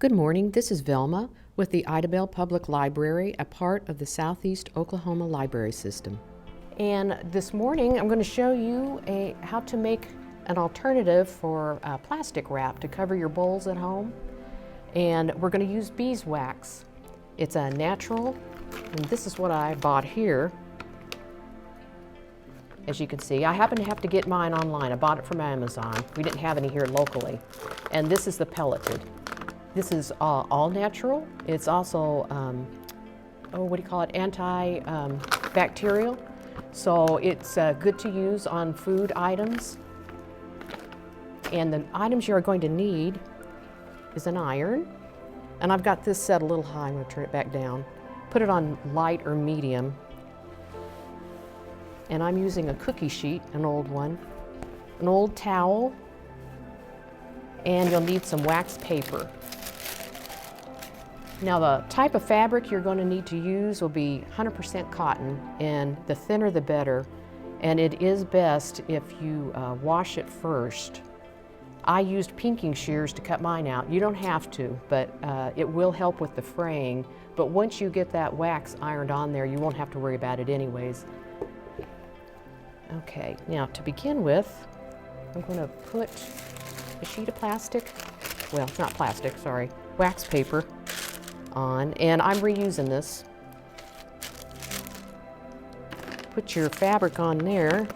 Good morning, this is Velma with the Idabel Public Library, a part of the Southeast Oklahoma Library System. And this morning I'm going to show you how to make an alternative for plastic wrap to cover your bowls at home. And we're going to use beeswax. It's a natural, and this is what I bought here. As you can see, I happen to have to get mine online. I bought it from Amazon. We didn't have any here locally. And this is the pelleted. This is all natural. It's also, antibacterial. So it's good to use on food items. And the items you are going to need is an iron. And I've got this set a little high. I'm going to turn it back down. Put it on light or medium. And I'm using a cookie sheet, an old one, an old towel, and you'll need some wax paper. Now the type of fabric you're going to need to use will be 100% cotton, and the thinner the better. And it is best if you wash it first. I used pinking shears to cut mine out. You don't have to, but it will help with the fraying. But once you get that wax ironed on there, you won't have to worry about it anyways. Okay, now to begin with, I'm going to put a sheet of wax paper on, and I'm reusing this. Put your fabric on there.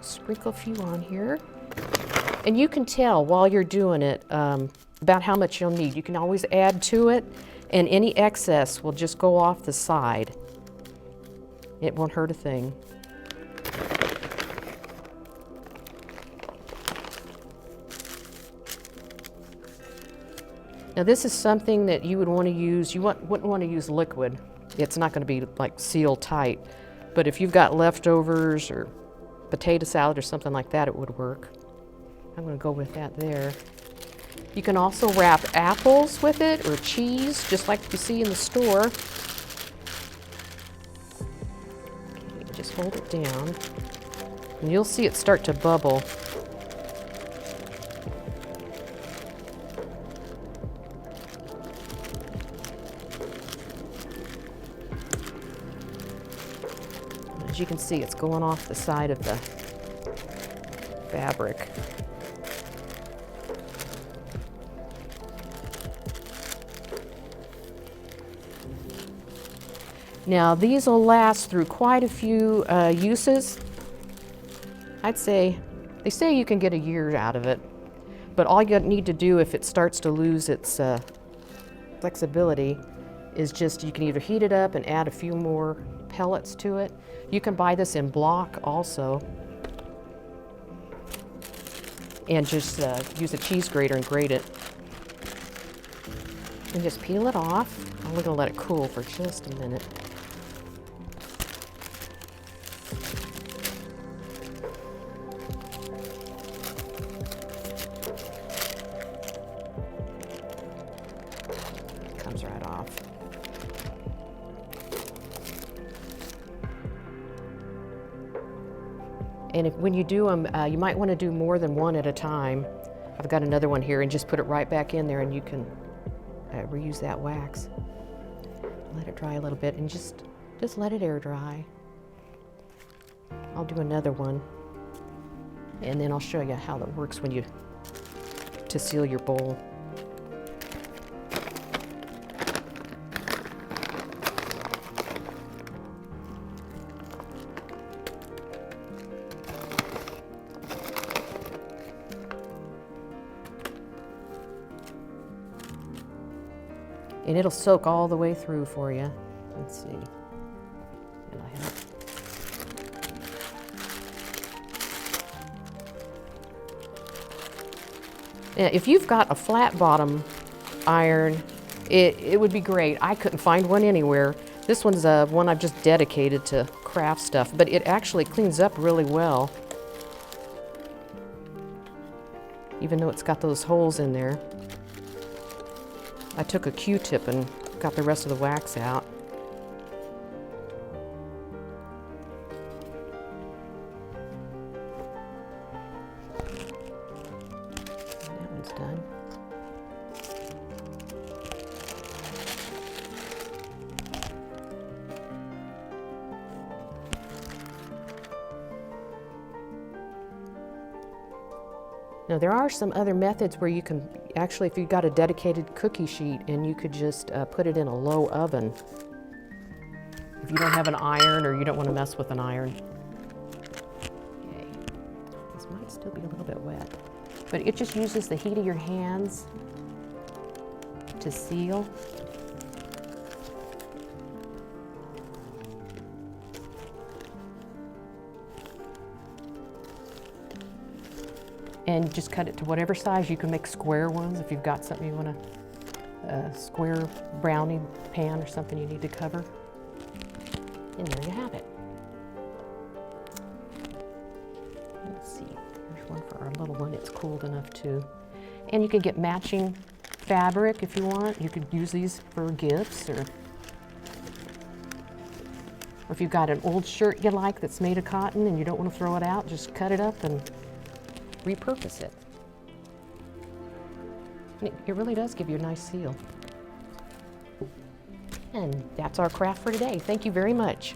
Sprinkle a few on here. And you can tell while you're doing it about how much you'll need. You can always add to it, and any excess will just go off the side. It won't hurt a thing. Now this is something that you would want to use, wouldn't want to use liquid. It's not going to be like sealed tight. But if you've got leftovers or potato salad or something like that, it would work. I'm going to go with that there. You can also wrap apples with it or cheese, just like you see in the store. Okay, just hold it down, and you'll see it start to bubble. As you can see, it's going off the side of the fabric. Now these will last through quite a few uses. I'd say, they say you can get a year out of it, but all you need to do if it starts to lose its flexibility is just, you can either heat it up and add a few more pellets to it. You can buy this in block also, and just use a cheese grater and grate it. And just peel it off. I'm going to let it cool for just a minute. It comes right off. And when you do them, you might want to do more than one at a time. I've got another one here, and just put it right back in there, and you can reuse that wax. Let it dry a little bit, and just let it air dry. I'll do another one, and then I'll show you how that works to seal your bowl. And it'll soak all the way through for you. Let's see. It'll help. Now, if you've got a flat bottom iron, it would be great. I couldn't find one anywhere. This one's one I've just dedicated to craft stuff, but it actually cleans up really well, even though it's got those holes in there. I took a Q-tip and got the rest of the wax out. Now there are some other methods where you can actually, if you've got a dedicated cookie sheet, and you could just put it in a low oven. If you don't have an iron or you don't want to mess with an iron. Okay. This might still be a little bit wet, but it just uses the heat of your hands to seal. And just cut it to whatever size. You can make square ones if you've got something you want a square brownie pan or something you need to cover. And there you have it. Let's see, there's one for our little one. It's cooled enough too. And you can get matching fabric if you want. You could use these for gifts, or if you've got an old shirt you like that's made of cotton and you don't want to throw it out, just cut it up and repurpose it. It really does give you a nice seal. And that's our craft for today. Thank you very much.